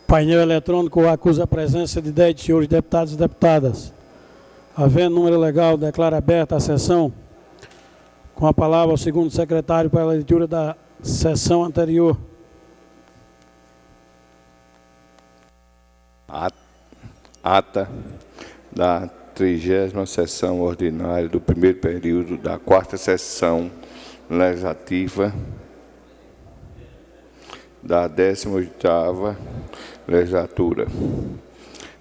Painel eletrônico acusa a presença de 10 senhores deputados e deputadas. Havendo número legal, declara aberta a sessão. Com a palavra ao segundo secretário para a leitura da sessão anterior. Ata da 30ª sessão ordinária do primeiro período da 4ª sessão legislativa da 18ª legislatura.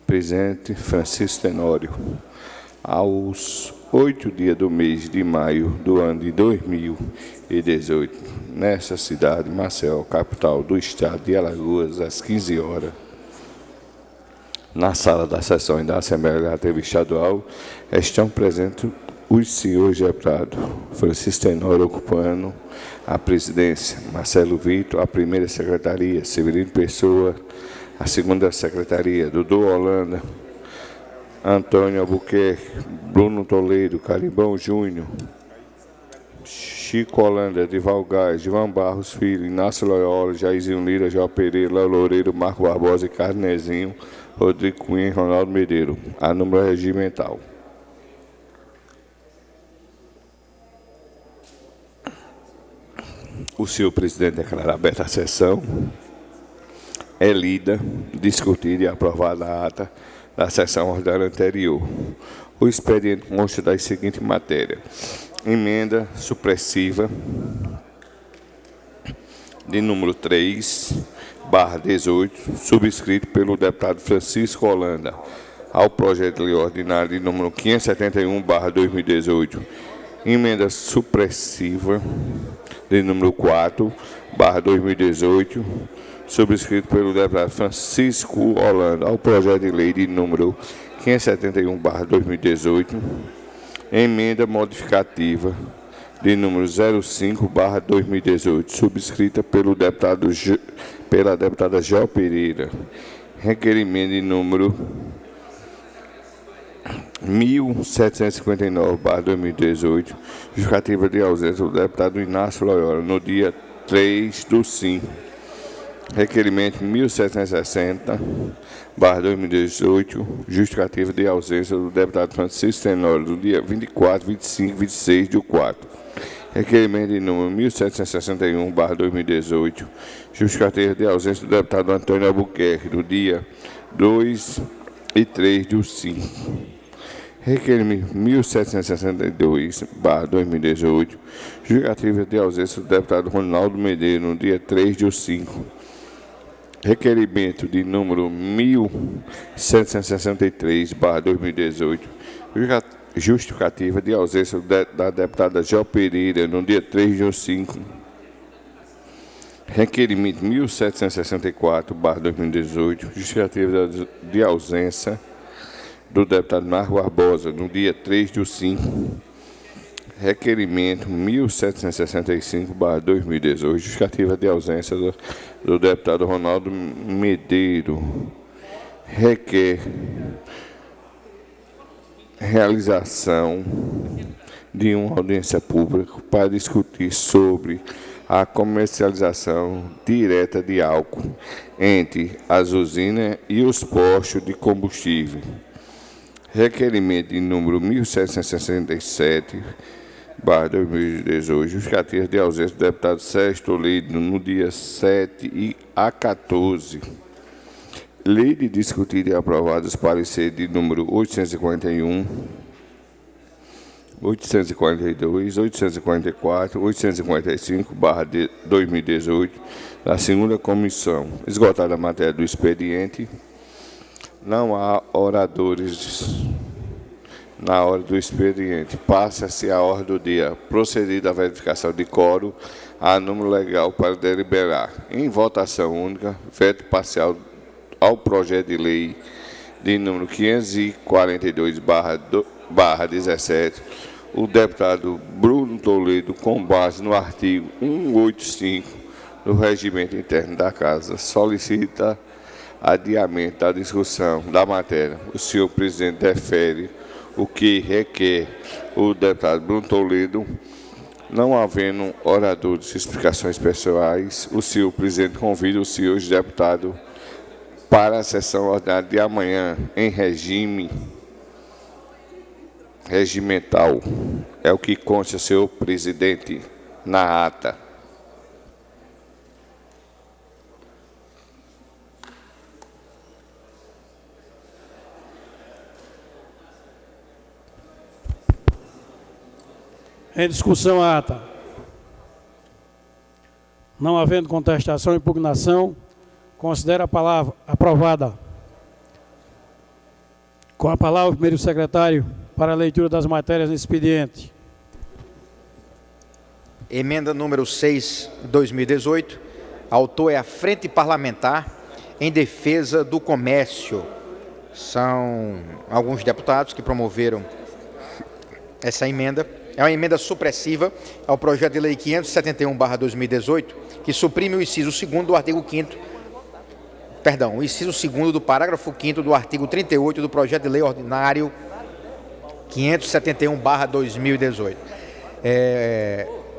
Presidente Francisco Tenório, aos 8 dias do mês de maio do ano de 2018, nesta cidade, Maceió, capital do estado de Alagoas, às 15 horas, na sala das sessões da Assembleia Legislativa Estadual, estão presentes os senhores deputados Francisco Tenório ocupando a presidência, Marcelo Vitor, a primeira secretaria, Severino Pessoa, a segunda secretaria, Dudu Holanda, Antônio Albuquerque, Bruno Toledo, Carimbão Júnior, Chico Holanda, Edival Gás, João Barros Filho, Inácio Loyola, Jairzinho Lira, João Pereira, Léo Loureiro, Marco Barbosa e Carnezinho, Rodrigo Cunha e Ronaldo Medeiro. A número regimental. O senhor presidente declara aberta a sessão. É lida, discutida e aprovada a ata da sessão ordinária anterior. O expediente consta das seguintes matérias: emenda supressiva de número 3/18, subscrito pelo deputado Francisco Holanda, ao projeto de lei ordinário de número 571/2018. Emenda supressiva de número 4/2018, subscrito pelo deputado Francisco Holanda, ao projeto de lei de número 571/2018, emenda modificativa de número 05/2018, subscrita pela deputada João Pereira, requerimento de número 1759/2018, justificativa de ausência do deputado Inácio Loyola no dia 3/5. Requerimento 1760/2018, justificativa de ausência do deputado Francisco Tenório no dia 24, 25 e 26 do 4. Requerimento de número 1761/2018, justificativa de ausência do deputado Antônio Albuquerque no dia 2 e 3 do 5. Requerimento 1762/2018, justificativa de ausência do deputado Ronaldo Medeiro no dia 3 do 5. Requerimento de número 1763/2018, justificativa de ausência da deputada João Pereira no dia 3 do 5. Requerimento 1764/2018, justificativa de ausência do deputado Marco Barbosa no dia 3 do 5. Requerimento 1765/2018, justificativa de ausência do deputado Ronaldo Medeiro. Requer realização de uma audiência pública para discutir sobre a comercialização direta de álcool entre as usinas e os postos de combustível. Requerimento de número 1767/2018, justificativa de ausência do deputado Sérgio Toledo no dia 7 e a 14. Lei de discutir e aprovar os pareceres de número 841, 842, 844, 845/2018, da segunda comissão. Esgotada a matéria do expediente, não há oradores na hora do expediente. Passa-se a ordem do dia. Procedida a verificação de quórum, há número legal para deliberar. Em votação única, veto parcial ao projeto de lei de número 542/17, o deputado Bruno Toledo, com base no artigo 185 do Regimento Interno da Casa, solicita adiamento da discussão da matéria. O senhor presidente defere o que requer o deputado Bruno Toledo. Não havendo oradores de explicações pessoais, o senhor presidente convida os senhores deputados para a sessão ordinária de amanhã, em regime regimental. É o que consta, senhor presidente, na ata. Em discussão a ata. Não havendo contestação ou impugnação, considero a palavra aprovada. Com a palavra, o primeiro secretário, para a leitura das matérias no expediente. Emenda número 6, 2018. Autor é a Frente Parlamentar em Defesa do Comércio. São alguns deputados que promoveram essa emenda. É uma emenda supressiva ao projeto de lei 571/2018, que suprime o inciso 2º do artigo 5º, o inciso 2º do parágrafo 5º do artigo 38 do projeto de lei ordinário 571/2018.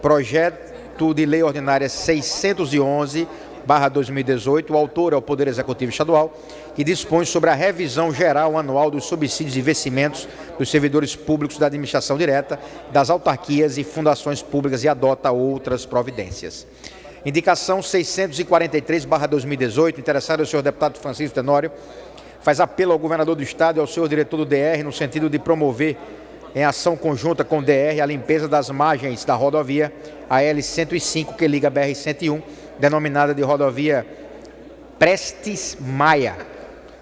Projeto de lei ordinária 611/2018, o autor é o Poder Executivo Estadual, que dispõe sobre a revisão geral anual dos subsídios e vencimentos dos servidores públicos da administração direta, das autarquias e fundações públicas e adota outras providências. Indicação 643/2018, interessado ao senhor deputado Francisco Tenório, faz apelo ao governador do Estado e ao senhor diretor do DR no sentido de promover, em ação conjunta com o DR, a limpeza das margens da rodovia AL-105, que liga a BR-101, denominada de rodovia Prestes Maia,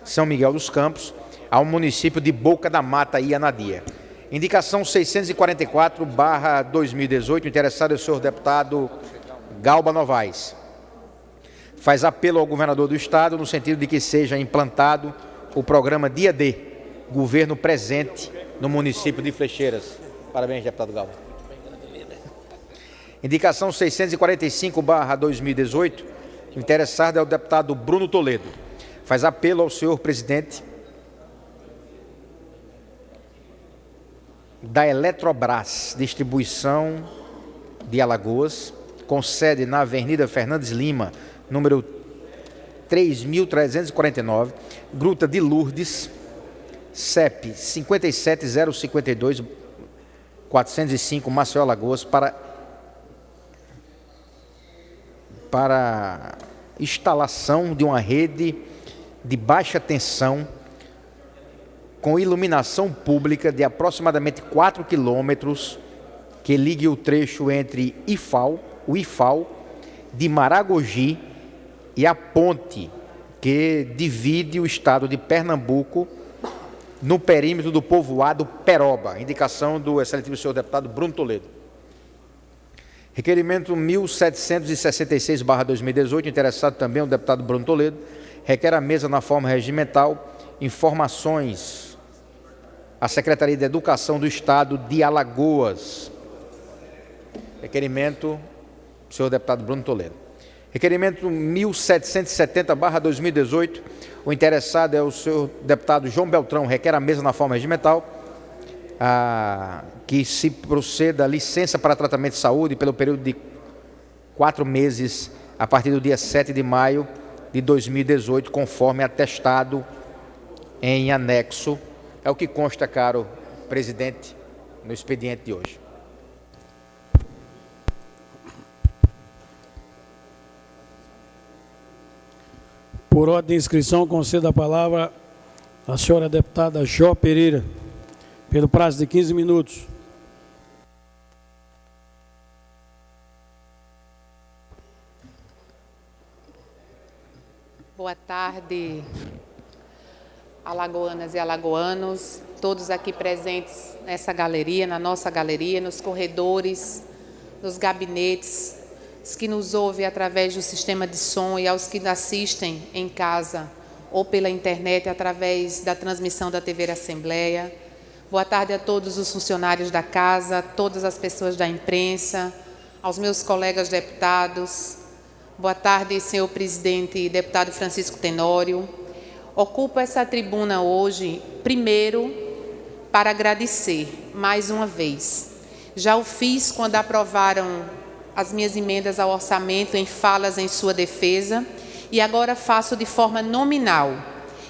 São Miguel dos Campos, ao município de Boca da Mata e Anadia. Indicação 644/2018, interessado é o senhor deputado Galba Novaes. Faz apelo ao governador do Estado no sentido de que seja implantado o programa Dia D, Governo Presente, no município de Flecheiras. Parabéns, deputado Galba. Indicação 645/2018, interessado é o deputado Bruno Toledo. Faz apelo ao senhor presidente da Eletrobras Distribuição de Alagoas, com sede na Avenida Fernandes Lima, número 3.349, Gruta de Lourdes, CEP 57052405, Maceió, Alagoas, para instalação de uma rede de baixa tensão com iluminação pública de aproximadamente 4 quilômetros que ligue o trecho entre o IFAL de Maragogi e a ponte que divide o estado de Pernambuco no perímetro do povoado Peroba. Indicação do excelentíssimo senhor deputado Bruno Toledo. Requerimento 1766/2018, interessado também o deputado Bruno Toledo, requer a mesa na forma regimental informações à Secretaria de Educação do Estado de Alagoas. Requerimento, senhor deputado Bruno Toledo. Requerimento 1770/2018, o interessado é o senhor deputado João Beltrão, requer a mesa na forma regimental, que se proceda a licença para tratamento de saúde pelo período de 4 meses, a partir do dia 7 de maio de 2018, conforme atestado em anexo. É o que consta, caro presidente, no expediente de hoje. Por ordem de inscrição, concedo a palavra à senhora deputada Jó Pereira, pelo prazo de 15 minutos. Boa tarde, alagoanas e alagoanos, todos aqui presentes nessa galeria, na nossa galeria, nos corredores, nos gabinetes, os que nos ouvem através do sistema de som e aos que assistem em casa ou pela internet através da transmissão da TV Assembleia. Boa tarde a todos os funcionários da casa, todas as pessoas da imprensa, aos meus colegas deputados. Boa tarde, senhor presidente e deputado Francisco Tenório. Ocupo essa tribuna hoje, primeiro, para agradecer mais uma vez. Já o fiz quando aprovaram as minhas emendas ao orçamento em falas em sua defesa e agora faço de forma nominal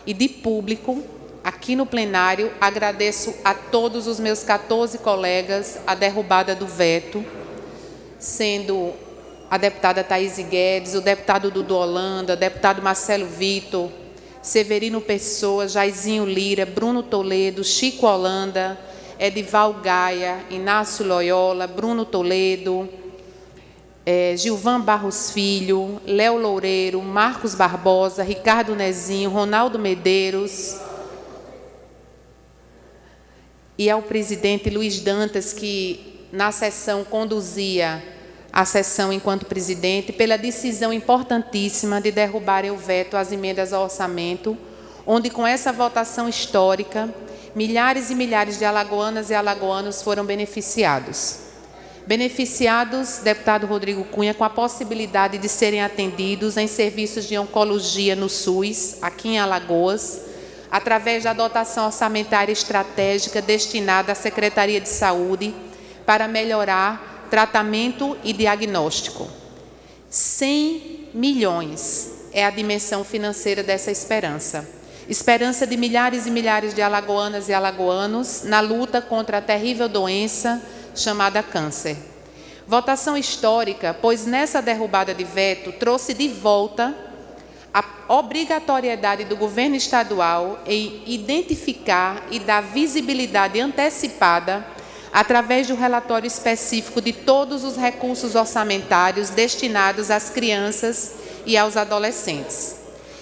e de público, aqui no plenário, agradeço a todos os meus 14 colegas a derrubada do veto, sendo a deputada Thaís Guedes, o deputado Dudu Holanda, o deputado Marcelo Vitor, Severino Pessoa, Jairzinho Lira, Bruno Toledo, Chico Holanda, Edival Gaia, Inácio Loyola, Bruno Toledo, Gilvan Barros Filho, Léo Loureiro, Marcos Barbosa, Ricardo Nezinho, Ronaldo Medeiros, e ao presidente Luiz Dantas, que na sessão conduzia a sessão enquanto presidente, pela decisão importantíssima de derrubarem o veto às emendas ao orçamento, onde com essa votação histórica, milhares e milhares de alagoanas e alagoanos foram beneficiados. Beneficiados, deputado Rodrigo Cunha, com a possibilidade de serem atendidos em serviços de oncologia no SUS, aqui em Alagoas, através da dotação orçamentária estratégica destinada à Secretaria de Saúde para melhorar tratamento e diagnóstico. 100 milhões é a dimensão financeira dessa esperança. Esperança de milhares e milhares de alagoanas e alagoanos na luta contra a terrível doença chamada câncer. Votação histórica, pois nessa derrubada de veto trouxe de volta a obrigatoriedade do governo estadual em identificar e dar visibilidade antecipada através do relatório específico de todos os recursos orçamentários destinados às crianças e aos adolescentes.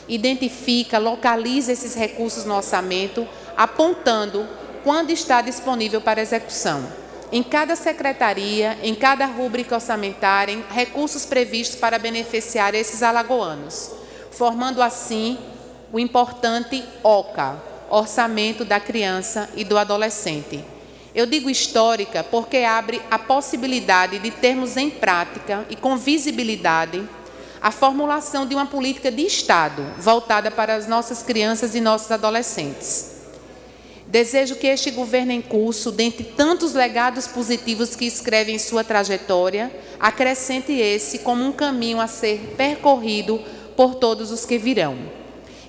Identifica, localiza esses recursos no orçamento, apontando quando está disponível para execução. Em cada secretaria, em cada rúbrica orçamentária, recursos previstos para beneficiar esses alagoanos, formando assim o importante OCA, Orçamento da Criança e do Adolescente. Eu digo histórica porque abre a possibilidade de termos em prática e com visibilidade a formulação de uma política de Estado voltada para as nossas crianças e nossos adolescentes. Desejo que este governo em curso, dentre tantos legados positivos que escreve em sua trajetória, acrescente esse como um caminho a ser percorrido por todos os que virão.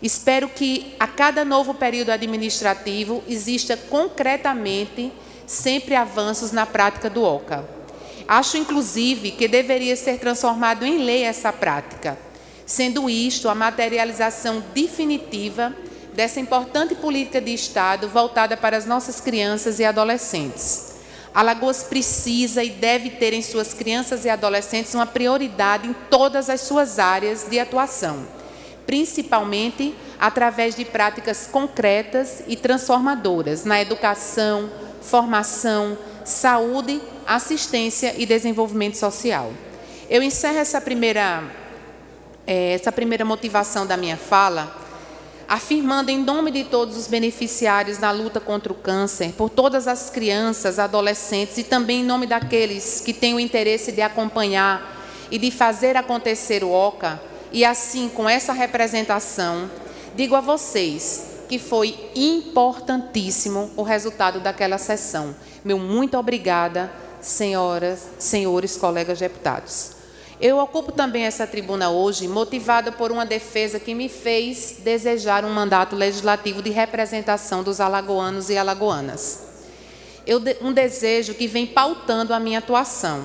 Espero que a cada novo período administrativo exista concretamente sempre avanços na prática do OCA. Acho, inclusive, que deveria ser transformado em lei essa prática, sendo isto a materialização definitiva dessa importante política de Estado voltada para as nossas crianças e adolescentes. Alagoas precisa e deve ter em suas crianças e adolescentes uma prioridade em todas as suas áreas de atuação, principalmente através de práticas concretas e transformadoras na educação, formação, saúde, assistência e desenvolvimento social. Eu encerro essa primeira motivação da minha fala, afirmando em nome de todos os beneficiários na luta contra o câncer, por todas as crianças, adolescentes e também em nome daqueles que têm o interesse de acompanhar e de fazer acontecer o OCA, e assim, com essa representação, digo a vocês que foi importantíssimo o resultado daquela sessão. Meu muito obrigada, senhoras, senhores, colegas deputados. Eu ocupo também essa tribuna hoje motivada por uma defesa que me fez desejar um mandato legislativo de representação dos alagoanos e alagoanas. Um desejo que vem pautando a minha atuação,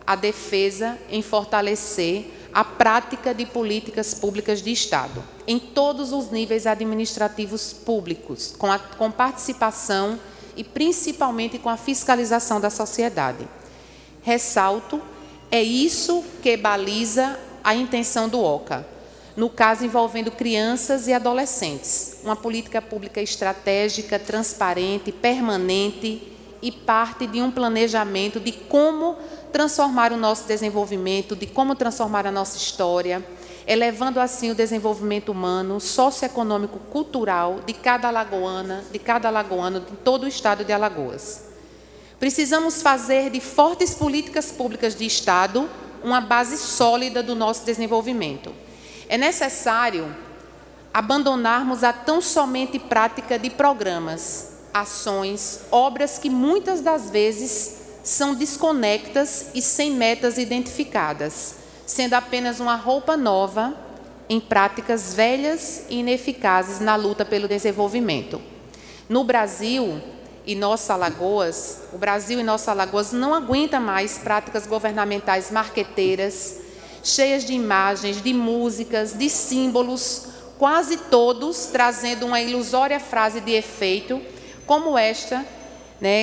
a defesa em fortalecer a prática de políticas públicas de Estado, em todos os níveis administrativos públicos, com participação e principalmente com a fiscalização da sociedade. Ressalto, é isso que baliza a intenção do OCA, no caso envolvendo crianças e adolescentes, uma política pública estratégica, transparente, permanente e parte de um planejamento de como transformar o nosso desenvolvimento, de como transformar a nossa história, elevando assim o desenvolvimento humano, socioeconômico, cultural de cada alagoana, de cada alagoano, de todo o estado de Alagoas. Precisamos fazer de fortes políticas públicas de Estado uma base sólida do nosso desenvolvimento. É necessário abandonarmos a tão somente prática de programas, ações, obras que muitas das vezes são desconectas e sem metas identificadas, sendo apenas uma roupa nova em práticas velhas e ineficazes na luta pelo desenvolvimento. No Brasil e nossa Alagoas, o Brasil e nossa Alagoas não aguenta mais práticas governamentais marqueteiras, cheias de imagens, de músicas, de símbolos, quase todos trazendo uma ilusória frase de efeito, como esta,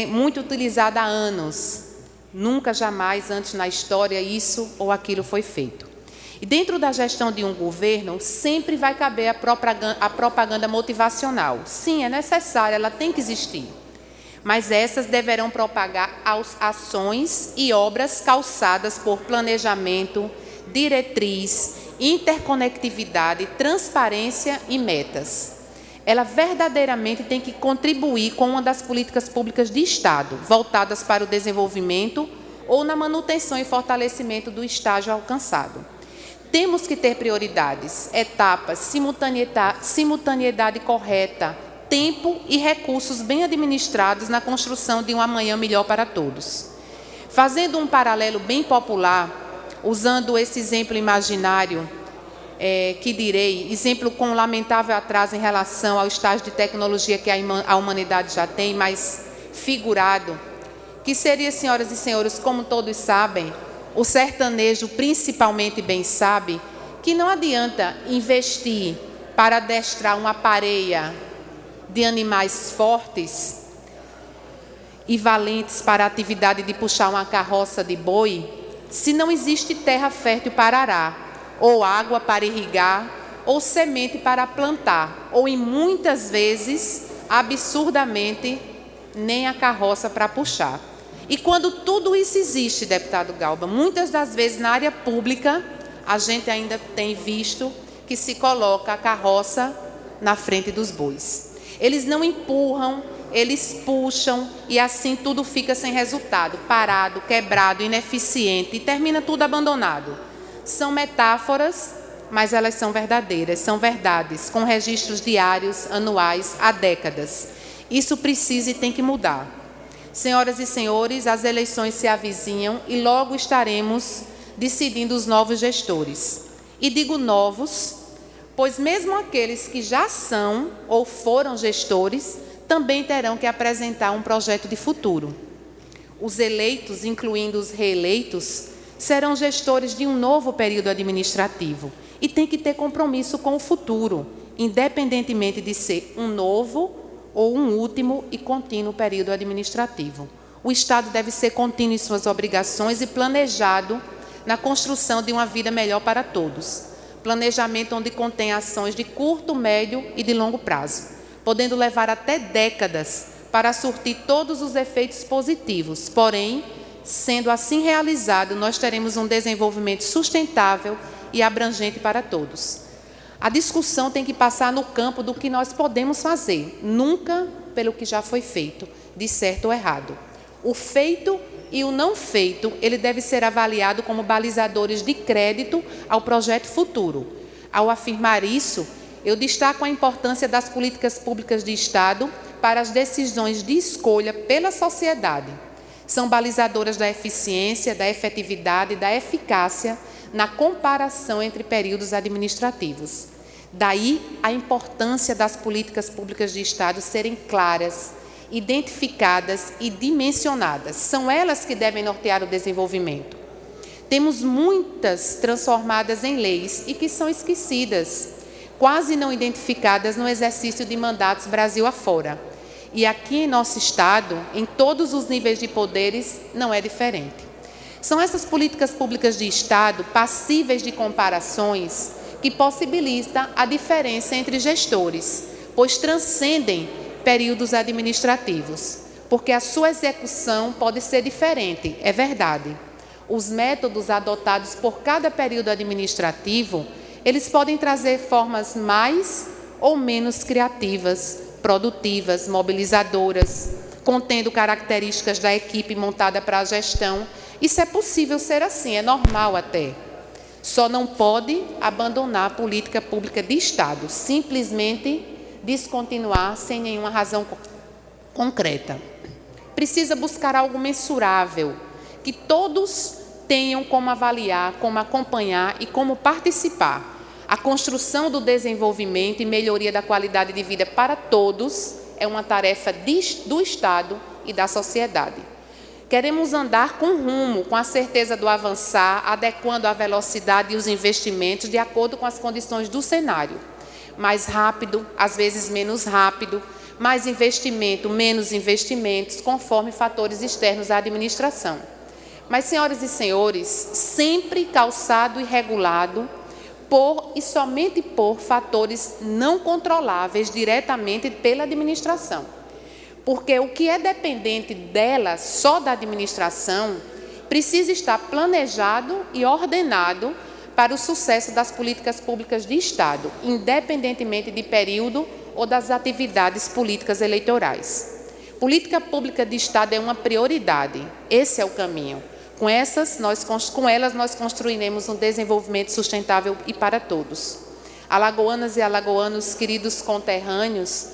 muito utilizada há anos. Nunca, jamais, antes na história, isso ou aquilo foi feito. E dentro da gestão de um governo, sempre vai caber a propaganda motivacional. Sim, é necessária, ela tem que existir. Mas essas deverão propagar ações e obras calçadas por planejamento, diretriz, interconectividade, transparência e metas. Ela verdadeiramente tem que contribuir com uma das políticas públicas de Estado, voltadas para o desenvolvimento ou na manutenção e fortalecimento do estágio alcançado. Temos que ter prioridades, etapas, simultaneidade correta, tempo e recursos bem administrados na construção de um amanhã melhor para todos. Fazendo um paralelo bem popular, usando esse exemplo imaginário, exemplo com um lamentável atraso em relação ao estágio de tecnologia que a humanidade já tem, mas figurado, que seria, senhoras e senhores, como todos sabem, o sertanejo principalmente bem sabe, que não adianta investir para adestrar uma pareia de animais fortes e valentes para a atividade de puxar uma carroça de boi, se não existe terra fértil para arar, ou água para irrigar, ou semente para plantar, ou, e muitas vezes, absurdamente, nem a carroça para puxar. E quando tudo isso existe, deputado Galba, muitas das vezes na área pública, a gente ainda tem visto que se coloca a carroça na frente dos bois. Eles não empurram, eles puxam e assim tudo fica sem resultado, parado, quebrado, ineficiente e termina tudo abandonado. São metáforas, mas elas são verdadeiras, são verdades, com registros diários, anuais, há décadas. Isso precisa e tem que mudar. Senhoras e senhores, as eleições se avizinham e logo estaremos decidindo os novos gestores. E digo novos, pois mesmo aqueles que já são ou foram gestores, também terão que apresentar um projeto de futuro. Os eleitos, incluindo os reeleitos, serão gestores de um novo período administrativo e têm que ter compromisso com o futuro, independentemente de ser um novo ou um último e contínuo período administrativo. O Estado deve ser contínuo em suas obrigações e planejado na construção de uma vida melhor para todos. Planejamento onde contém ações de curto, médio e de longo prazo, podendo levar até décadas para surtir todos os efeitos positivos. Porém, sendo assim realizado, nós teremos um desenvolvimento sustentável e abrangente para todos. A discussão tem que passar no campo do que nós podemos fazer, nunca pelo que já foi feito, de certo ou errado. O feito e o não feito, ele deve ser avaliado como balizadores de crédito ao projeto futuro. Ao afirmar isso, eu destaco a importância das políticas públicas de Estado para as decisões de escolha pela sociedade. São balizadoras da eficiência, da efetividade e da eficácia na comparação entre períodos administrativos. Daí a importância das políticas públicas de Estado serem claras, identificadas e dimensionadas. São elas que devem nortear o desenvolvimento. Temos muitas transformadas em leis e que são esquecidas, quase não identificadas no exercício de mandatos Brasil afora. E aqui em nosso Estado, em todos os níveis de poderes, não é diferente. São essas políticas públicas de Estado, passíveis de comparações, que possibilitam a diferença entre gestores, pois transcendem períodos administrativos, porque a sua execução pode ser diferente, é verdade. Os métodos adotados por cada período administrativo, eles podem trazer formas mais ou menos criativas, produtivas, mobilizadoras, contendo características da equipe montada para a gestão. Isso é possível ser assim, é normal até. Só não pode abandonar a política pública de Estado, simplesmente descontinuar sem nenhuma razão concreta. Precisa buscar algo mensurável, que todos tenham como avaliar, como acompanhar e como participar. A construção do desenvolvimento e melhoria da qualidade de vida para todos é uma tarefa do Estado e da sociedade. Queremos andar com rumo, com a certeza do avançar, adequando a velocidade e os investimentos de acordo com as condições do cenário. Mais rápido, às vezes menos rápido, mais investimento, menos investimentos, conforme fatores externos à administração. Mas, senhoras e senhores, sempre calçado e regulado por e somente por fatores não controláveis diretamente pela administração. Porque o que é dependente dela, só da administração, precisa estar planejado e ordenado para o sucesso das políticas públicas de Estado, independentemente de período ou das atividades políticas eleitorais. Política pública de Estado é uma prioridade, esse é o caminho. Com elas nós construiremos um desenvolvimento sustentável e para todos. Alagoanas e alagoanos, queridos conterrâneos,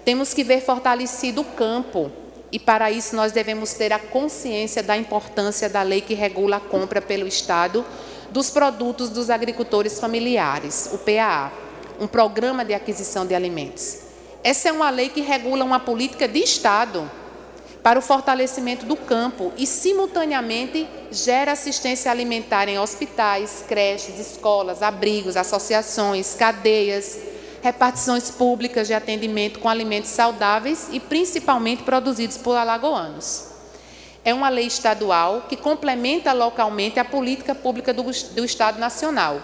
temos que ver fortalecido o campo e para isso nós devemos ter a consciência da importância da lei que regula a compra pelo Estado dos produtos dos agricultores familiares, o PAA, um programa de aquisição de alimentos. Essa é uma lei que regula uma política de Estado para o fortalecimento do campo e, simultaneamente, gera assistência alimentar em hospitais, creches, escolas, abrigos, associações, cadeias, repartições públicas de atendimento com alimentos saudáveis e, principalmente, produzidos por alagoanos. É uma lei estadual que complementa localmente a política pública do Estado Nacional.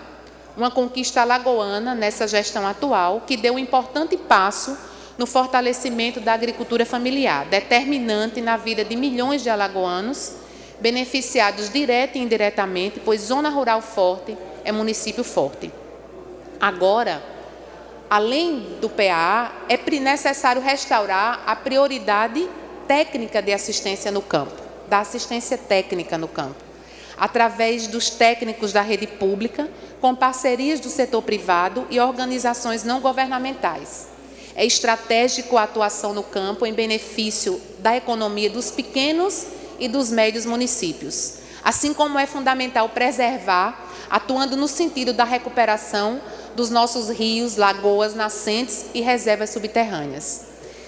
Uma conquista alagoana nessa gestão atual que deu um importante passo no fortalecimento da agricultura familiar, determinante na vida de milhões de alagoanos, beneficiados direta e indiretamente, pois zona rural forte é município forte. Agora, além do PAA, é necessário restaurar a prioridade técnica de assistência no campo, da assistência técnica no campo, através dos técnicos da rede pública, com parcerias do setor privado e organizações não governamentais. É estratégico a atuação no campo em benefício da economia dos pequenos e dos médios municípios, assim como é fundamental preservar, atuando no sentido da recuperação dos nossos rios, lagoas, nascentes e reservas subterrâneas.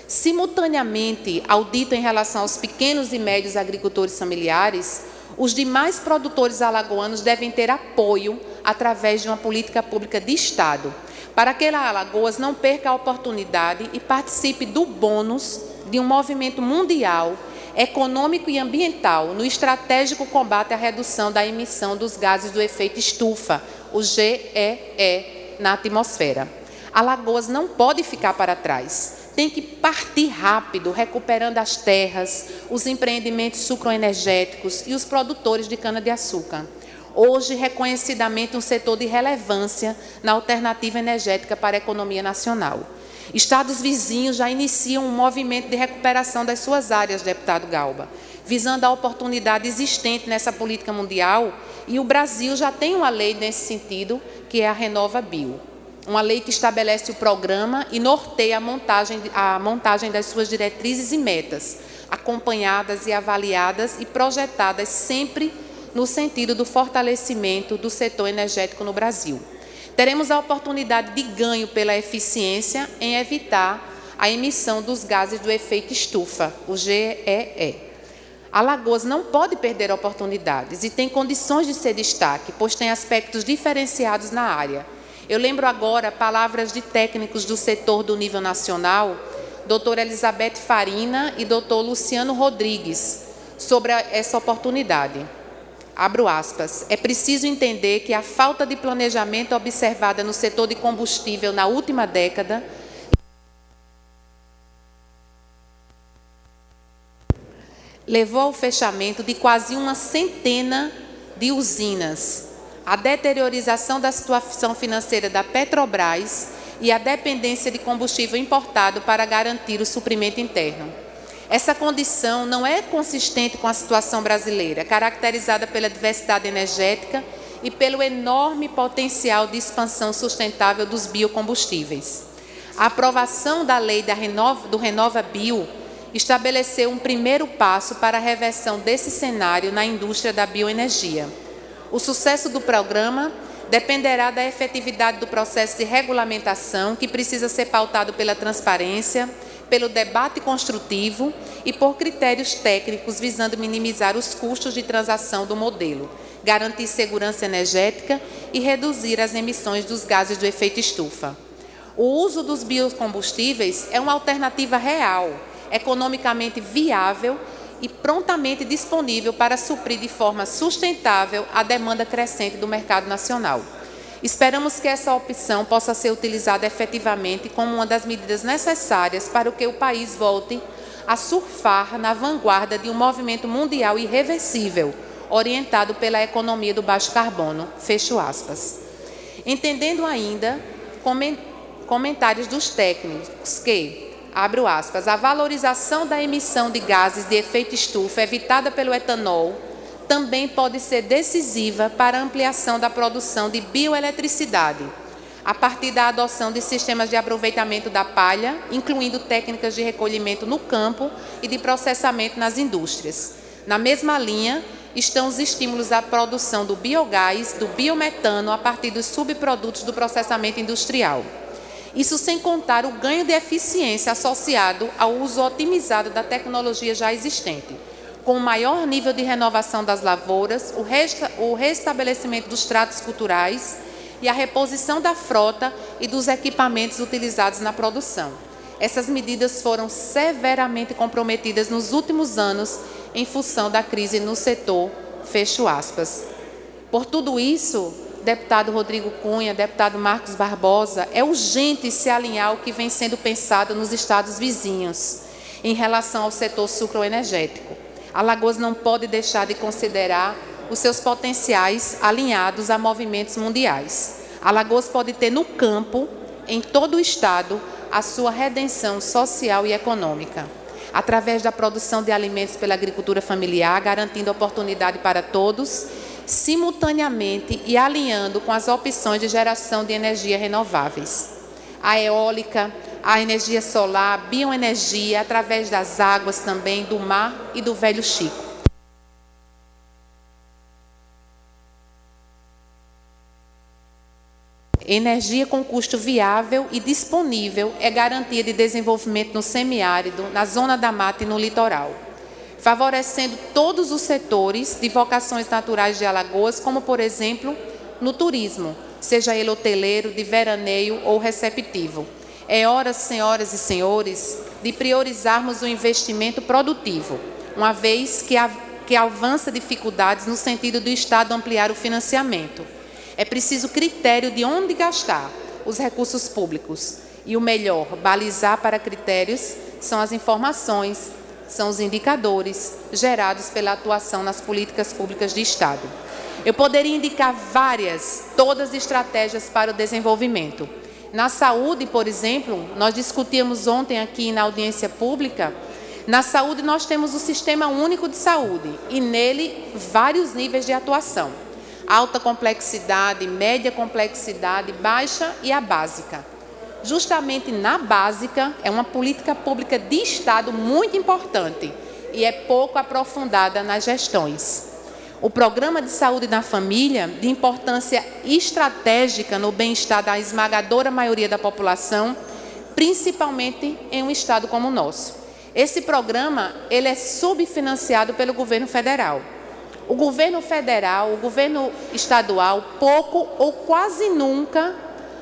Simultaneamente ao dito em relação aos pequenos e médios agricultores familiares, os demais produtores alagoanos devem ter apoio através de uma política pública de Estado, para que a Alagoas não perca a oportunidade e participe do bônus de um movimento mundial, econômico e ambiental no estratégico combate à redução da emissão dos gases do efeito estufa, o GEE, na atmosfera. Alagoas não pode ficar para trás. Tem que partir rápido, recuperando as terras, os empreendimentos sucroenergéticos e os produtores de cana-de-açúcar. Hoje, reconhecidamente, um setor de relevância na alternativa energética para a economia nacional. Estados vizinhos já iniciam um movimento de recuperação das suas áreas, deputado Galba, visando a oportunidade existente nessa política mundial, e o Brasil já tem uma lei nesse sentido, que é a RenovaBio. Uma lei que estabelece o programa e norteia a montagem das suas diretrizes e metas, acompanhadas e avaliadas e projetadas sempre no sentido do fortalecimento do setor energético no Brasil. Teremos a oportunidade de ganho pela eficiência em evitar a emissão dos gases do efeito estufa, o GEE. Alagoas não pode perder oportunidades e tem condições de ser destaque, pois tem aspectos diferenciados na área. Eu lembro agora palavras de técnicos do setor do nível nacional, doutora Elizabeth Farina e doutor Luciano Rodrigues, sobre essa oportunidade. Abro aspas, é preciso entender que a falta de planejamento observada no setor de combustível na última década levou ao fechamento de quase uma centena de usinas, a deteriorização da situação financeira da Petrobras e a dependência de combustível importado para garantir o suprimento interno. Essa condição não é consistente com a situação brasileira, caracterizada pela diversidade energética e pelo enorme potencial de expansão sustentável dos biocombustíveis. A aprovação da lei do RenovaBio estabeleceu um primeiro passo para a reversão desse cenário na indústria da bioenergia. O sucesso do programa dependerá da efetividade do processo de regulamentação, que precisa ser pautado pela transparência, pelo debate construtivo e por critérios técnicos visando minimizar os custos de transação do modelo, garantir segurança energética e reduzir as emissões dos gases do efeito estufa. O uso dos biocombustíveis é uma alternativa real, economicamente viável e prontamente disponível para suprir de forma sustentável a demanda crescente do mercado nacional. Esperamos que essa opção possa ser utilizada efetivamente como uma das medidas necessárias para que o país volte a surfar na vanguarda de um movimento mundial irreversível, orientado pela economia do baixo carbono. Fecho aspas. Entendendo ainda comentários dos técnicos que, abro aspas, a valorização da emissão de gases de efeito estufa evitada pelo etanol também pode ser decisiva para a ampliação da produção de bioeletricidade, a partir da adoção de sistemas de aproveitamento da palha, incluindo técnicas de recolhimento no campo e de processamento nas indústrias. Na mesma linha, estão os estímulos à produção do biogás, do biometano, a partir dos subprodutos do processamento industrial. Isso sem contar o ganho de eficiência associado ao uso otimizado da tecnologia já existente, com o maior nível de renovação das lavouras, o restabelecimento dos tratos culturais e a reposição da frota e dos equipamentos utilizados na produção. Essas medidas foram severamente comprometidas nos últimos anos em função da crise no setor, fecho aspas. Por tudo isso, deputado Rodrigo Cunha, deputado Marcos Barbosa, é urgente se alinhar ao que vem sendo pensado nos estados vizinhos em relação ao setor sucroenergético. Alagoas não pode deixar de considerar os seus potenciais alinhados a movimentos mundiais. Alagoas pode ter no campo, em todo o estado, a sua redenção social e econômica, através da produção de alimentos pela agricultura familiar, garantindo oportunidade para todos, simultaneamente e alinhando com as opções de geração de energia renováveis. A eólica, a energia solar, a bioenergia, através das águas também, do mar e do Velho Chico. Energia com custo viável e disponível é garantia de desenvolvimento no semiárido, na zona da mata e no litoral, favorecendo todos os setores de vocações naturais de Alagoas, como, por exemplo, no turismo, seja ele hoteleiro, de veraneio ou receptivo. É hora, senhoras e senhores, de priorizarmos o investimento produtivo, uma vez que avança dificuldades no sentido do Estado ampliar o financiamento. É preciso critério de onde gastar os recursos públicos. E o melhor, balizar para critérios, são as informações, são os indicadores gerados pela atuação nas políticas públicas de Estado. Eu poderia indicar todas estratégias para o desenvolvimento. Na saúde, por exemplo, nós discutíamos ontem aqui na audiência pública, na saúde nós temos o Sistema Único de Saúde e nele vários níveis de atuação. Alta complexidade, média complexidade, baixa e a básica. Justamente na básica é uma política pública de Estado muito importante e é pouco aprofundada nas gestões. O Programa de Saúde na Família, de importância estratégica no bem-estar da esmagadora maioria da população, principalmente em um estado como o nosso. Esse programa ele é subfinanciado pelo governo federal. O governo federal, o governo estadual, pouco ou quase nunca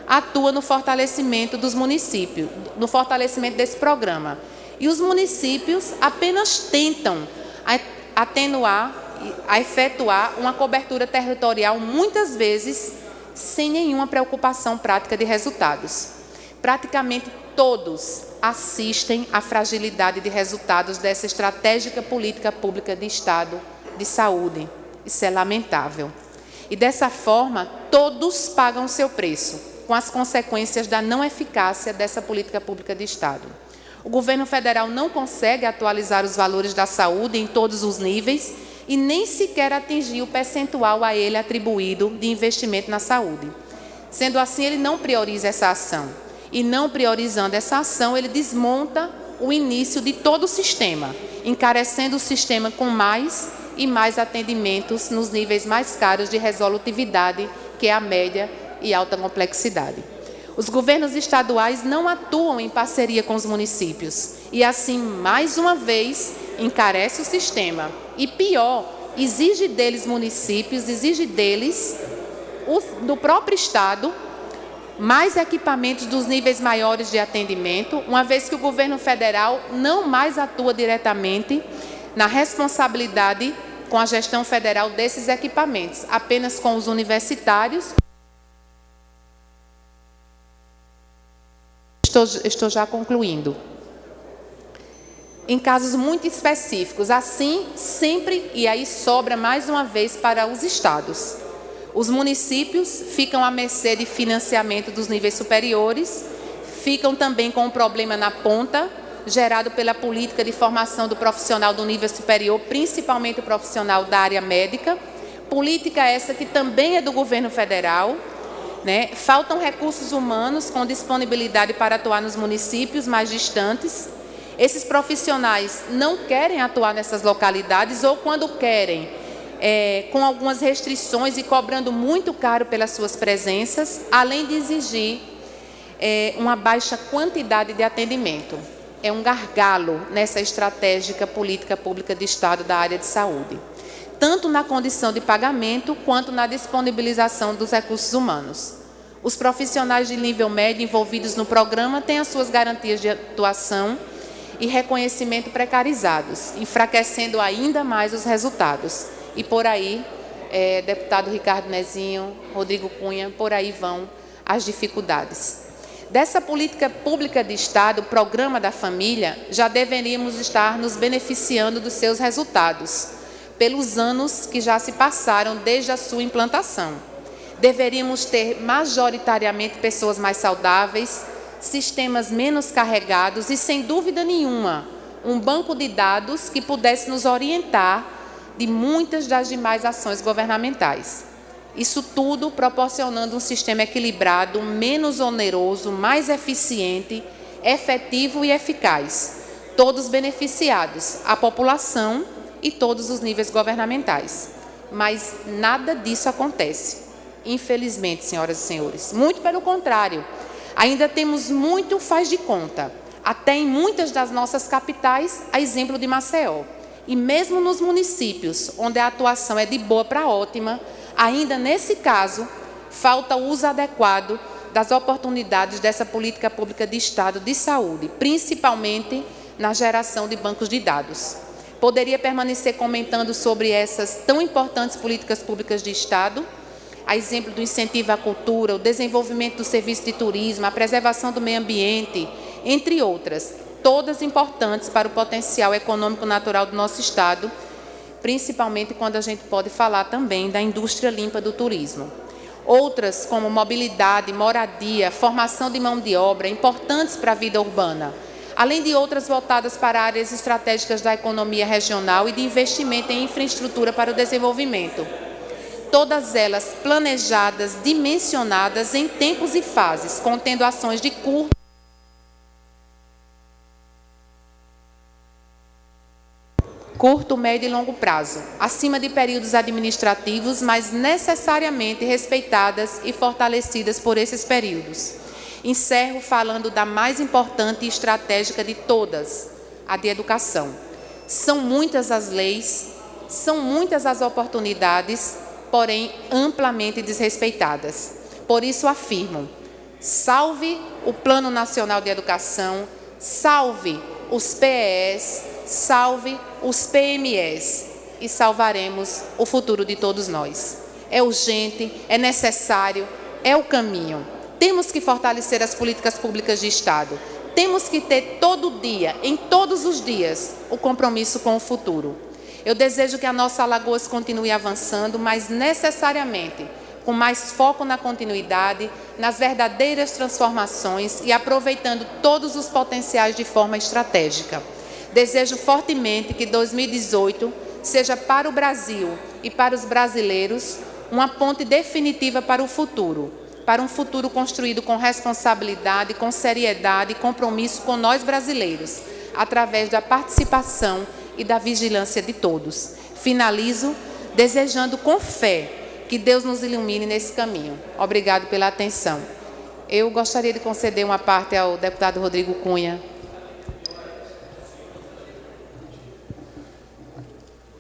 atua no fortalecimento dos municípios, no fortalecimento desse programa. E os municípios apenas tentam efetuar uma cobertura territorial, muitas vezes, sem nenhuma preocupação prática de resultados. Praticamente todos assistem à fragilidade de resultados dessa estratégica política pública de Estado de saúde. Isso é lamentável. E dessa forma, todos pagam o seu preço, com as consequências da não eficácia dessa política pública de Estado. O governo federal não consegue atualizar os valores da saúde em todos os níveis e nem sequer atingir o percentual a ele atribuído de investimento na saúde. Sendo assim, ele não prioriza essa ação. E não priorizando essa ação, ele desmonta o início de todo o sistema, encarecendo o sistema com mais e mais atendimentos nos níveis mais caros de resolutividade que é a média e alta complexidade. Os governos estaduais não atuam em parceria com os municípios e, assim, mais uma vez, encarece o sistema. E pior, exige deles municípios, exige deles, do próprio Estado, mais equipamentos dos níveis maiores de atendimento, uma vez que o governo federal não mais atua diretamente na responsabilidade com a gestão federal desses equipamentos, apenas com os universitários. Estou já concluindo. Em casos muito específicos, assim, sempre, e aí sobra mais uma vez para os estados. Os municípios ficam à mercê de financiamento dos níveis superiores, ficam também com um problema na ponta, gerado pela política de formação do profissional do nível superior, principalmente o profissional da área médica, política essa que também é do governo federal, né? Faltam recursos humanos com disponibilidade para atuar nos municípios mais distantes. Esses profissionais não querem atuar nessas localidades ou, quando querem, com algumas restrições e cobrando muito caro pelas suas presenças, além de exigir uma baixa quantidade de atendimento. É um gargalo nessa estratégica política pública de Estado da área de saúde, tanto na condição de pagamento quanto na disponibilização dos recursos humanos. Os profissionais de nível médio envolvidos no programa têm as suas garantias de atuação e reconhecimento precarizados, enfraquecendo ainda mais os resultados. E por aí, deputado Ricardo Nezinho, Rodrigo Cunha, por aí vão as dificuldades. Dessa política pública de Estado, o Programa da Família, já deveríamos estar nos beneficiando dos seus resultados, pelos anos que já se passaram desde a sua implantação. Deveríamos ter majoritariamente pessoas mais saudáveis, sistemas menos carregados e, sem dúvida nenhuma, um banco de dados que pudesse nos orientar de muitas das demais ações governamentais. Isso tudo proporcionando um sistema equilibrado, menos oneroso, mais eficiente, efetivo e eficaz. Todos beneficiados, a população e todos os níveis governamentais. Mas nada disso acontece, infelizmente, senhoras e senhores. Muito pelo contrário, ainda temos muito faz de conta, até em muitas das nossas capitais, a exemplo de Maceió. E mesmo nos municípios, onde a atuação é de boa para ótima, ainda nesse caso, falta o uso adequado das oportunidades dessa política pública de Estado de saúde, principalmente na geração de bancos de dados. Poderia permanecer comentando sobre essas tão importantes políticas públicas de Estado, a exemplo do incentivo à cultura, o desenvolvimento do serviço de turismo, a preservação do meio ambiente, entre outras, todas importantes para o potencial econômico natural do nosso Estado, principalmente quando a gente pode falar também da indústria limpa do turismo. Outras, como mobilidade, moradia, formação de mão de obra, importantes para a vida urbana, além de outras voltadas para áreas estratégicas da economia regional e de investimento em infraestrutura para o desenvolvimento. Todas elas planejadas, dimensionadas em tempos e fases, contendo ações de curto, médio e longo prazo, acima de períodos administrativos, mas necessariamente respeitadas e fortalecidas por esses períodos. Encerro falando da mais importante e estratégica de todas, a de educação. São muitas as leis, são muitas as oportunidades, porém amplamente desrespeitadas. Por isso afirmo, salve o Plano Nacional de Educação, salve os PES, salve os PMEs e salvaremos o futuro de todos nós. É urgente, é necessário, é o caminho. Temos que fortalecer as políticas públicas de Estado. Temos que ter todo dia, em todos os dias, o compromisso com o futuro. Eu desejo que a nossa Alagoas continue avançando, mas necessariamente com mais foco na continuidade, nas verdadeiras transformações e aproveitando todos os potenciais de forma estratégica. Desejo fortemente que 2018 seja para o Brasil e para os brasileiros uma ponte definitiva para o futuro, para um futuro construído com responsabilidade, com seriedade e compromisso com nós brasileiros, através da participação e da vigilância de todos. Finalizo desejando com fé Que Deus nos ilumine nesse caminho. Obrigado pela atenção. Eu gostaria de conceder uma parte ao deputado Rodrigo Cunha.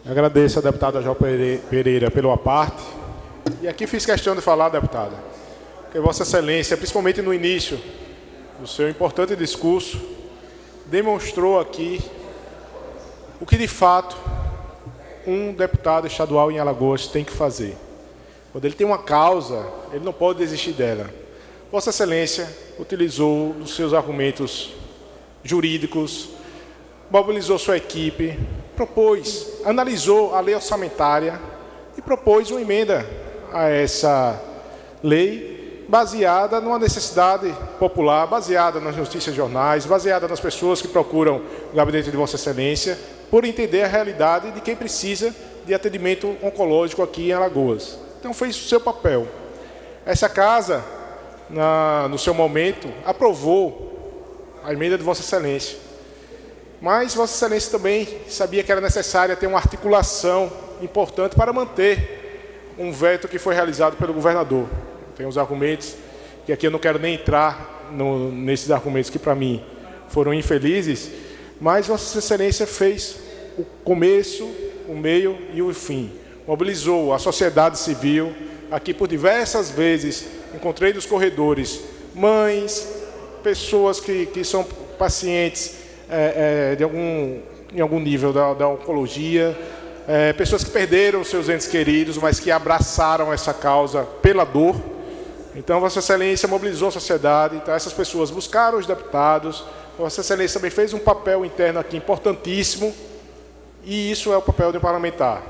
Agradeço ao deputado João Pereira pela parte. E aqui fiz questão de falar, deputada, que Vossa Excelência, principalmente no início do seu importante discurso, demonstrou aqui o que, de fato, um deputado estadual em Alagoas tem que fazer. Quando ele tem uma causa, ele não pode desistir dela. Vossa Excelência utilizou os seus argumentos jurídicos, mobilizou sua equipe, propôs, analisou a lei orçamentária e propôs uma emenda a essa lei baseada numa necessidade popular, baseada nas notícias de jornais, baseada nas pessoas que procuram o gabinete de Vossa Excelência, por entender a realidade de quem precisa de atendimento oncológico aqui em Alagoas. Então, fez o seu papel. Essa casa, no seu momento, aprovou a emenda de Vossa Excelência. Mas Vossa Excelência também sabia que era necessária ter uma articulação importante para manter um veto que foi realizado pelo governador. Tem os argumentos, que aqui eu não quero nem entrar nesses argumentos que, para mim, foram infelizes, mas Vossa Excelência fez o começo, o meio e o fim. Mobilizou a sociedade civil. Aqui, por diversas vezes, encontrei nos corredores mães, pessoas que são pacientes em algum nível da oncologia, pessoas que perderam seus entes queridos, mas que abraçaram essa causa pela dor. Então, Vossa Excelência mobilizou a sociedade. Então, essas pessoas buscaram os deputados. Vossa Excelência também fez um papel interno aqui importantíssimo, e isso é o papel de um parlamentar.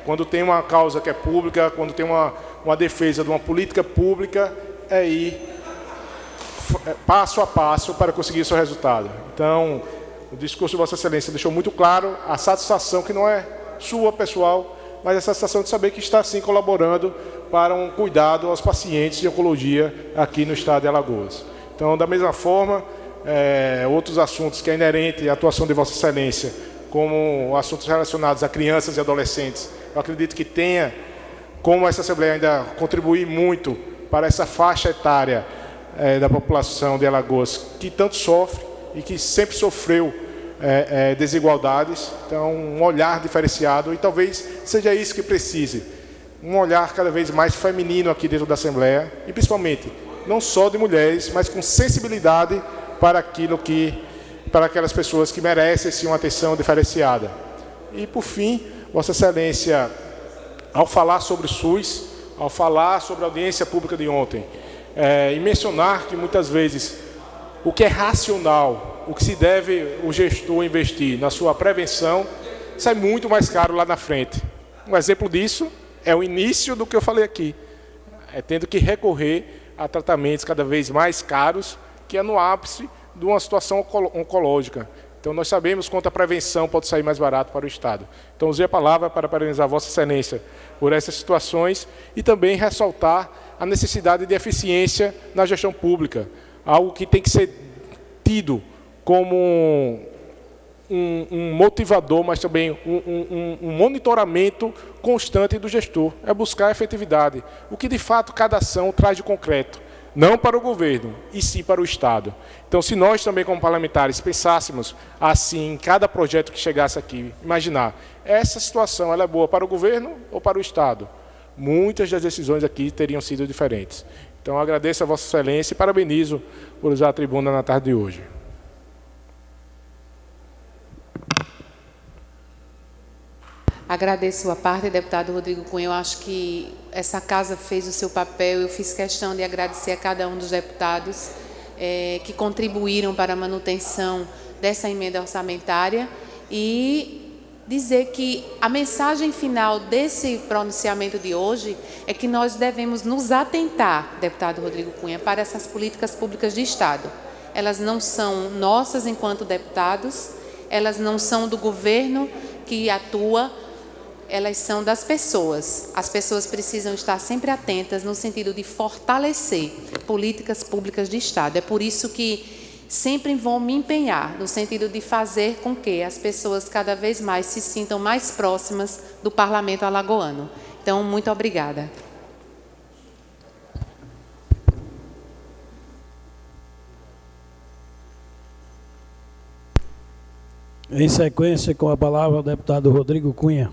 Quando tem uma causa que é pública, quando tem uma defesa de uma política pública, é ir passo a passo para conseguir seu resultado. Então, o discurso de Vossa Excelência deixou muito claro a satisfação, que não é sua, pessoal, mas a satisfação de saber que está, sim, colaborando para um cuidado aos pacientes de oncologia aqui no estado de Alagoas. Então, da mesma forma, outros assuntos que é inerente à atuação de Vossa Excelência, como assuntos relacionados a crianças e adolescentes, eu acredito que tenha, como essa Assembleia ainda contribuir muito para essa faixa etária da população de Alagoas, que tanto sofre e que sempre sofreu desigualdades. Então, um olhar diferenciado, e talvez seja isso que precise, um olhar cada vez mais feminino aqui dentro da Assembleia, e principalmente, não só de mulheres, mas com sensibilidade para para aquelas pessoas que merecem, sim, uma atenção diferenciada. E, por fim, Vossa Excelência, ao falar sobre o SUS, ao falar sobre a audiência pública de ontem, e mencionar que muitas vezes o que é racional, o que se deve o gestor investir na sua prevenção, sai muito mais caro lá na frente. Um exemplo disso é o início do que eu falei aqui, tendo que recorrer a tratamentos cada vez mais caros, que é no ápice de uma situação oncológica. Então, nós sabemos quanto a prevenção pode sair mais barato para o Estado. Então, usei a palavra para parabenizar Vossa Excelência por essas situações e também ressaltar a necessidade de eficiência na gestão pública, algo que tem que ser tido como um motivador, mas também um monitoramento constante do gestor. É buscar a efetividade, o que de fato cada ação traz de concreto, não para o governo, e sim para o Estado. Então, se nós também, como parlamentares, pensássemos assim em cada projeto que chegasse aqui, imaginar, essa situação ela é boa para o governo ou para o Estado? Muitas das decisões aqui teriam sido diferentes. Então, agradeço a Vossa Excelência e parabenizo por usar a tribuna na tarde de hoje. Agradeço a parte, deputado Rodrigo Cunha. Eu acho que essa casa fez o seu papel. Eu fiz questão de agradecer a cada um dos deputados que contribuíram para a manutenção dessa emenda orçamentária e dizer que a mensagem final desse pronunciamento de hoje é que nós devemos nos atentar, deputado Rodrigo Cunha, para essas políticas públicas de Estado. Elas não são nossas enquanto deputados, elas não são do governo que atua, elas são das pessoas. As pessoas precisam estar sempre atentas no sentido de fortalecer políticas públicas de Estado. É por isso que sempre vou me empenhar no sentido de fazer com que as pessoas cada vez mais se sintam mais próximas do Parlamento alagoano. Então, muito obrigada. Em sequência, com a palavra, o deputado Rodrigo Cunha.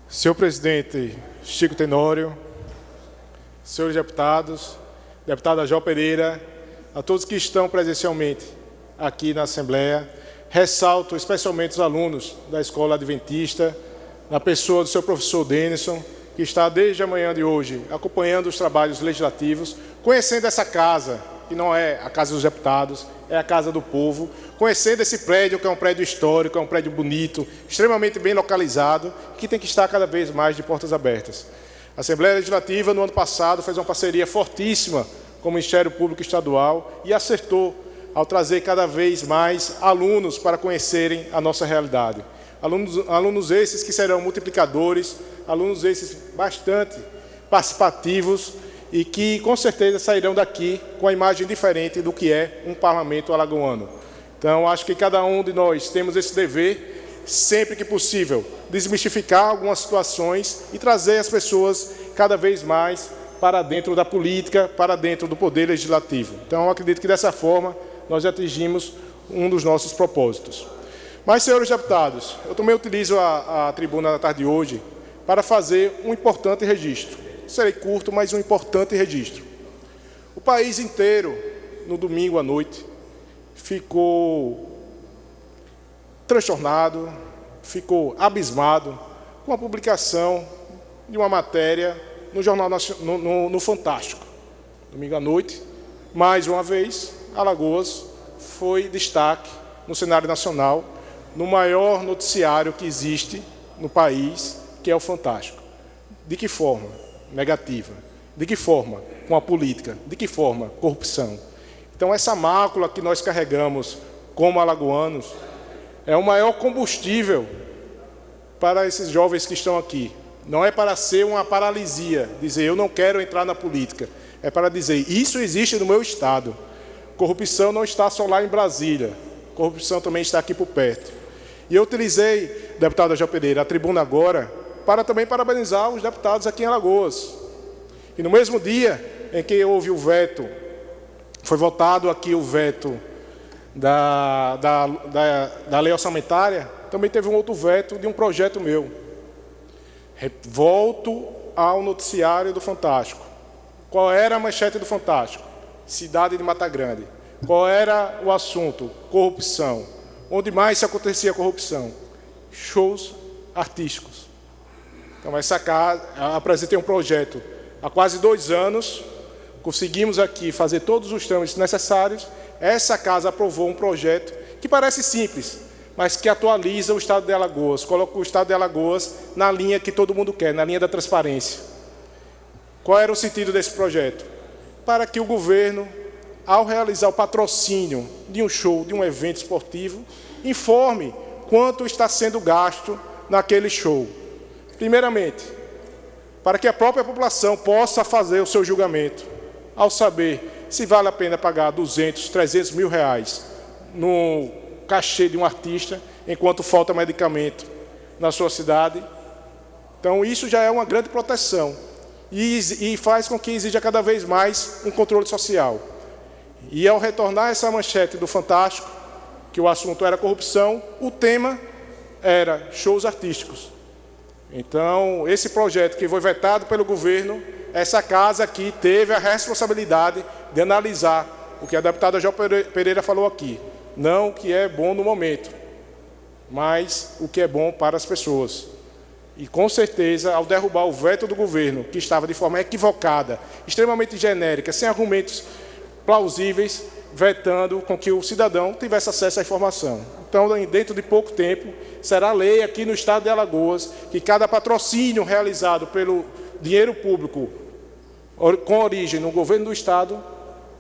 Senhor presidente Chico Tenório, senhores deputados, deputada Jó Pereira, a todos que estão presencialmente aqui na Assembleia, ressalto especialmente os alunos da Escola Adventista, na pessoa do seu professor Denison, que está desde a manhã de hoje acompanhando os trabalhos legislativos, conhecendo essa casa, que não é a Casa dos Deputados, é a Casa do Povo, conhecendo esse prédio, que é um prédio histórico, é um prédio bonito, extremamente bem localizado, que tem que estar cada vez mais de portas abertas. A Assembleia Legislativa, no ano passado, fez uma parceria fortíssima com o Ministério Público Estadual e acertou ao trazer cada vez mais alunos para conhecerem a nossa realidade. Alunos esses que serão multiplicadores, alunos esses bastante participativos e que, com certeza, sairão daqui com a imagem diferente do que é um parlamento alagoano. Então, acho que cada um de nós temos esse dever, sempre que possível, desmistificar algumas situações e trazer as pessoas cada vez mais para dentro da política, para dentro do poder legislativo. Então, eu acredito que, dessa forma, nós atingimos um dos nossos propósitos. Mas, senhores deputados, eu também utilizo a tribuna da tarde de hoje para fazer um importante registro. Serei curto, mas um importante registro. O país inteiro, no domingo à noite, ficou transtornado, ficou abismado com a publicação de uma matéria no Jornal Nacional, no Fantástico. Domingo à noite, mais uma vez, Alagoas foi destaque no cenário nacional, no maior noticiário que existe no país, que é o Fantástico. De que forma? Negativa. De que forma? Com a política. De que forma? Corrupção. Então, essa mácula que nós carregamos como alagoanos é o maior combustível para esses jovens que estão aqui. Não é para ser uma paralisia, dizer eu não quero entrar na política. É para dizer isso existe no meu estado. Corrupção não está só lá em Brasília. Corrupção também está aqui por perto. E eu utilizei, deputada Jó Pereira, a tribuna agora, para também parabenizar os deputados aqui em Alagoas. E no mesmo dia em que houve o veto, foi votado aqui o veto da lei orçamentária, também teve um outro veto de um projeto meu. Volto ao noticiário do Fantástico. Qual era a manchete do Fantástico? Cidade de Mata Grande. Qual era o assunto? Corrupção. Onde mais se acontecia corrupção? Shows artísticos. Então, essa casa, apresentei um projeto há quase 2 anos, conseguimos aqui fazer todos os trâmites necessários. Essa casa aprovou um projeto que parece simples, mas que atualiza o Estado de Alagoas, coloca o Estado de Alagoas na linha que todo mundo quer, na linha da transparência. Qual era o sentido desse projeto? Para que o governo, ao realizar o patrocínio de um show, de um evento esportivo, informe quanto está sendo gasto naquele show. Primeiramente, para que a própria população possa fazer o seu julgamento, ao saber se vale a pena pagar 200, 300 mil reais no cachê de um artista, enquanto falta medicamento na sua cidade. Então, isso já é uma grande proteção e faz com que exija cada vez mais um controle social. E ao retornar essa manchete do Fantástico, que o assunto era corrupção, o tema era shows artísticos. Então, esse projeto que foi vetado pelo governo, essa casa aqui teve a responsabilidade de analisar o que a deputada Jó Pereira falou aqui. Não o que é bom no momento, mas o que é bom para as pessoas. E, com certeza, ao derrubar o veto do governo, que estava de forma equivocada, extremamente genérica, sem argumentos plausíveis, vetando com que o cidadão tivesse acesso à informação. Então, dentro de pouco tempo, será lei aqui no estado de Alagoas que cada patrocínio realizado pelo dinheiro público com origem no governo do estado,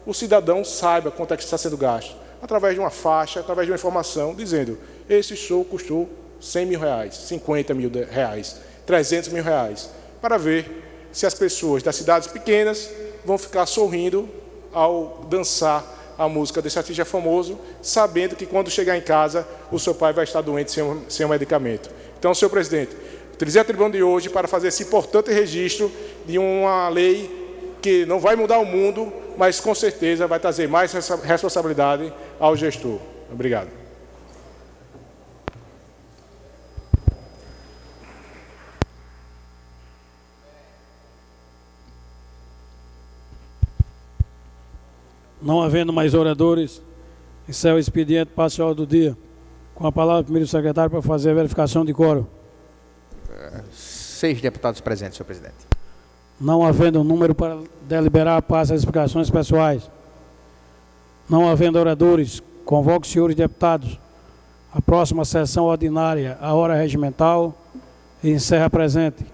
o cidadão saiba quanto é que está sendo gasto, através de uma faixa, através de uma informação, dizendo esse show custou 100 mil reais, 50 mil reais, 300 mil reais, para ver se as pessoas das cidades pequenas vão ficar sorrindo ao dançar, a música desse artista famoso, sabendo que quando chegar em casa, o seu pai vai estar doente sem um medicamento. Então, senhor presidente, utilizei a tribuna de hoje para fazer esse importante registro de uma lei que não vai mudar o mundo, mas com certeza vai trazer mais responsabilidade ao gestor. Obrigado. Não havendo mais oradores, encerro o expediente parcial do dia. Com a palavra, primeiro secretário, para fazer a verificação de quórum. 6 deputados presentes, senhor presidente. Não havendo número para deliberar, passa as explicações pessoais. Não havendo oradores, convoco os senhores deputados à próxima sessão ordinária, à hora regimental, e encerra presente.